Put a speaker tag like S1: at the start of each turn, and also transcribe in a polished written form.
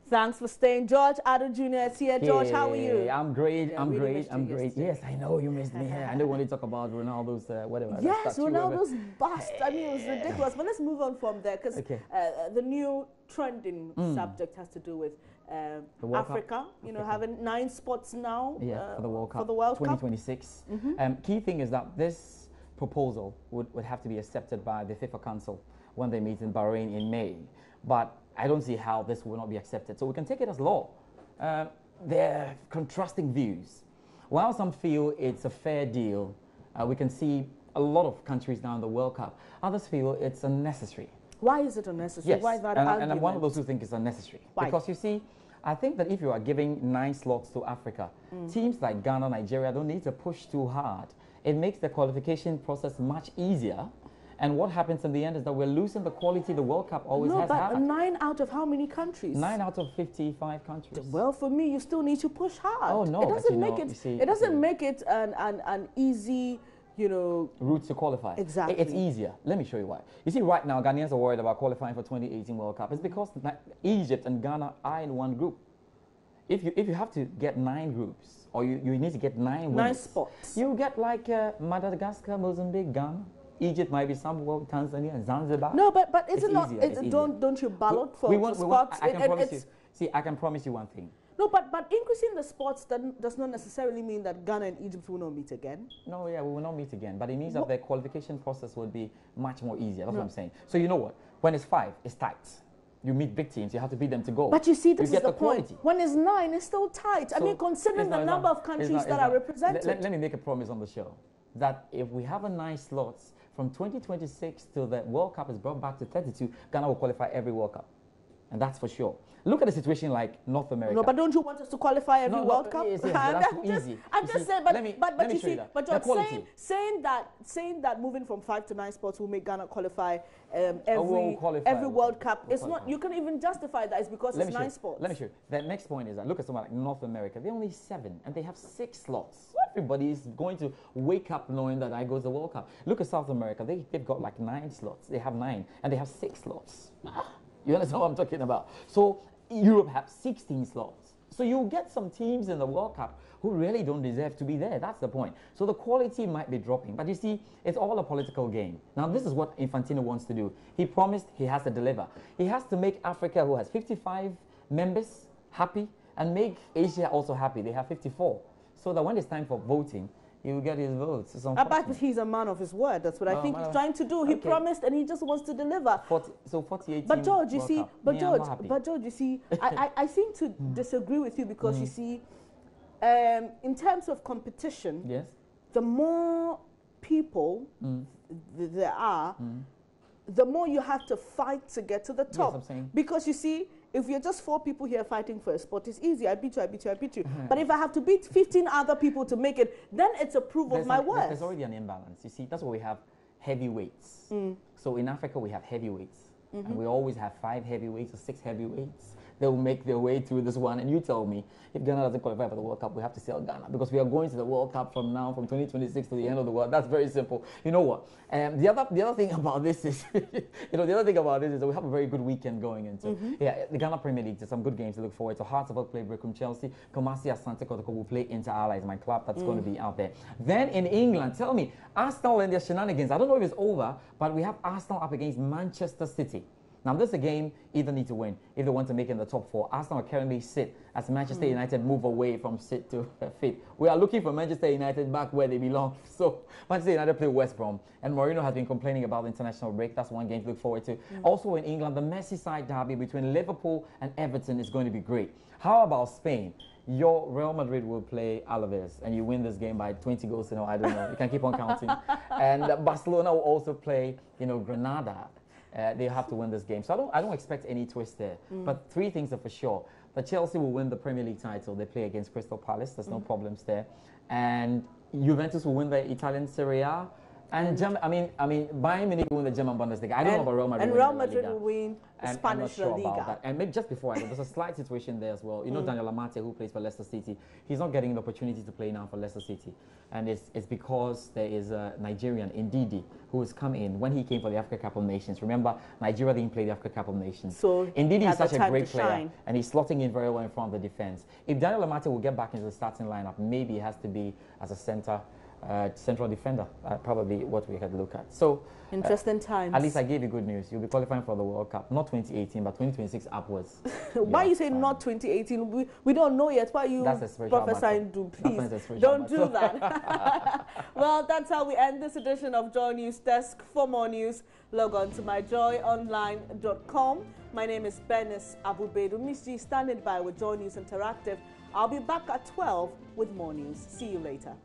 S1: Thanks for staying. George Addo Jr. is here. George, how are you?
S2: I'm great.
S1: Yeah,
S2: I'm
S1: really
S2: great. I'm great.
S1: yesterday.
S2: Yes, I know you missed me here. I know when you talk about Ronaldo's whatever.
S1: Yes, Ronaldo's bust. I mean, it was ridiculous. But let's move on from there because the new trending subject has to do with Africa. You know, having 9 spots now.
S2: Yeah, for the World Cup.
S1: For the World Cup
S2: 2026. Key thing is that this proposal would have to be accepted by the FIFA Council when they meet in Bahrain in May. But I don't see how this will not be accepted. So we can take it as law. There are contrasting views. While some feel it's a fair deal, we can see a lot of countries now in the World Cup. Others feel it's unnecessary.
S1: Why is it unnecessary?
S2: Yes,
S1: why is that
S2: and I'm one of those who think it's unnecessary.
S1: Why?
S2: Because you see, I think that if you are giving 9 slots to Africa, teams like Ghana, Nigeria don't need to push too hard. It makes the qualification process much easier. And what happens in the end is that we're losing the quality the World Cup always has had.
S1: No, but 9 out of how many countries?
S2: 9 out of 55 countries.
S1: Well, for me, you still need to push hard.
S2: Oh no,
S1: it doesn't make it.
S2: See,
S1: it doesn't make it an easy, you know,
S2: route to qualify.
S1: Exactly.
S2: It's easier. Let me show you why. You see, right now, Ghanaians are worried about qualifying for 2018 World Cup. It's because Egypt and Ghana are in one group. If you have to get 9 groups, or you need to get 9 winners,
S1: spots,
S2: you get like Madagascar, Mozambique, Ghana. Egypt might be somewhere, Tanzania, and Zanzibar.
S1: No, but is it not? Don't you ballot for spots?
S2: I can promise you one thing.
S1: No, but increasing the spots does not necessarily mean that Ghana and Egypt will not meet again.
S2: No, yeah, we will not meet again. But it means that the qualification process will be much more easier. That's what I'm saying. So you know what? When it's 5, it's tight. You meet big teams, you have to beat them to go.
S1: But you see, this is the point.
S2: Quality.
S1: When it's 9, it's still tight. I mean, considering the number of countries that are represented.
S2: Let me make a promise on the show that if we have a 9 slots from 2026 till the World Cup is brought back to 32, Ghana will qualify every World Cup. And that's for sure. Look at a situation like North America.
S1: No, but don't you want us to qualify every World Cup?
S2: Yes, that's too easy.
S1: I'm just saying, but you see, but you're saying that moving from 5 to 9 spots will make Ghana qualify every World Cup. It's not. You can even justify that. It's because it's 9 spots.
S2: Let me show you. The next point is that look at someone like North America. They're only 7 and they have 6 slots. Everybody is going to wake up knowing that I go to the World Cup. Look at South America. They've got like 9 slots. They have 9 and they have 6 slots. You understand what I'm talking about? So Europe have 16 slots. So you'll get some teams in the World Cup who really don't deserve to be there. That's the point. So the quality might be dropping. But you see, it's all a political game. Now, this is what Infantino wants to do. He promised he has to deliver. He has to make Africa, who has 55 members, happy, and make Asia also happy. They have 54. So that when it's time for voting, he will get his votes.
S1: But he's a man of his word. That's what I think he's trying to do. He promised and he just wants to deliver.
S2: 48.
S1: But George, you see, George, you see, I seem to disagree with you because you see, in terms of competition,
S2: yes,
S1: the more people there are, the more you have to fight to get to the top.
S2: Yes, I'm saying.
S1: Because you see, if you're just 4 people here fighting for a spot, it's easy. I beat you, I beat you, I beat you. But if I have to beat 15 other people to make it, then it's a proof of my worth.
S2: There's already an imbalance. You see, that's why we have heavyweights. So in Africa, we have heavyweights. And we always have 5 heavyweights or 6 heavyweights. They will make their way through this one. And you tell me, if Ghana doesn't qualify for the World Cup, we have to sell Ghana. Because we are going to the World Cup from now, from 2026 to the end of the world. That's very simple. You know what? The other thing about this is, that we have a very good weekend going into. Yeah, the Ghana Premier League, there's some good games to look forward to. Hearts of Oak play Brecum Chelsea. Kumasi Asante Kotoko will play Inter Allies, my club. That's going to be out there. Then in England, tell me, Arsenal and their shenanigans. I don't know if it's over, but we have Arsenal up against Manchester City. Now, this is a game either need to win if they want to make it in the top 4. Arsenal currently sit as Manchester United move away from sit to 5th. We are looking for Manchester United back where they belong. So, Manchester United play West Brom, and Mourinho has been complaining about the international break. That's one game to look forward to. Also in England, the Merseyside derby between Liverpool and Everton is going to be great. How about Spain? Your Real Madrid will play Alaves, and you win this game by 20 goals to 0. I don't know. You can keep on counting. And Barcelona will also play, Granada. They have to win this game. So I don't expect any twist there. But 3 things are for sure. That Chelsea will win the Premier League title. They play against Crystal Palace. There's no problems there. And Juventus will win the Italian Serie A. And Bayern Munich won the German Bundesliga. I don't know about Real Madrid.
S1: And Real Madrid will win Spanish
S2: I'm not sure
S1: La Liga.
S2: about that. And maybe just before, there's a slight situation there as well. You know, Daniel Amate, who plays for Leicester City, he's not getting the opportunity to play now for Leicester City. And it's because there is a Nigerian, Ndidi, who has come in when he came for the Africa Cup of Nations. Remember, Nigeria didn't play the Africa Cup of Nations.
S1: So
S2: Ndidi is such a great player, and he's slotting in very well in front of the defense. If Daniel Amate will get back into the starting lineup, maybe it has to be as a central defender, probably what we could look at. So
S1: interesting times.
S2: At least I gave you good news. You'll be qualifying for the World Cup, not 2018, but 2026 upwards.
S1: Why you say not 2018? We don't know yet. Why you prophesying doom? Please don't do that. Well, that's how we end this edition of Joy News Desk. For more news, log on to myjoyonline.com. My name is Benis Abubedu. Miss G standing by with Joy News Interactive. I'll be back at 12 with more news. See you later.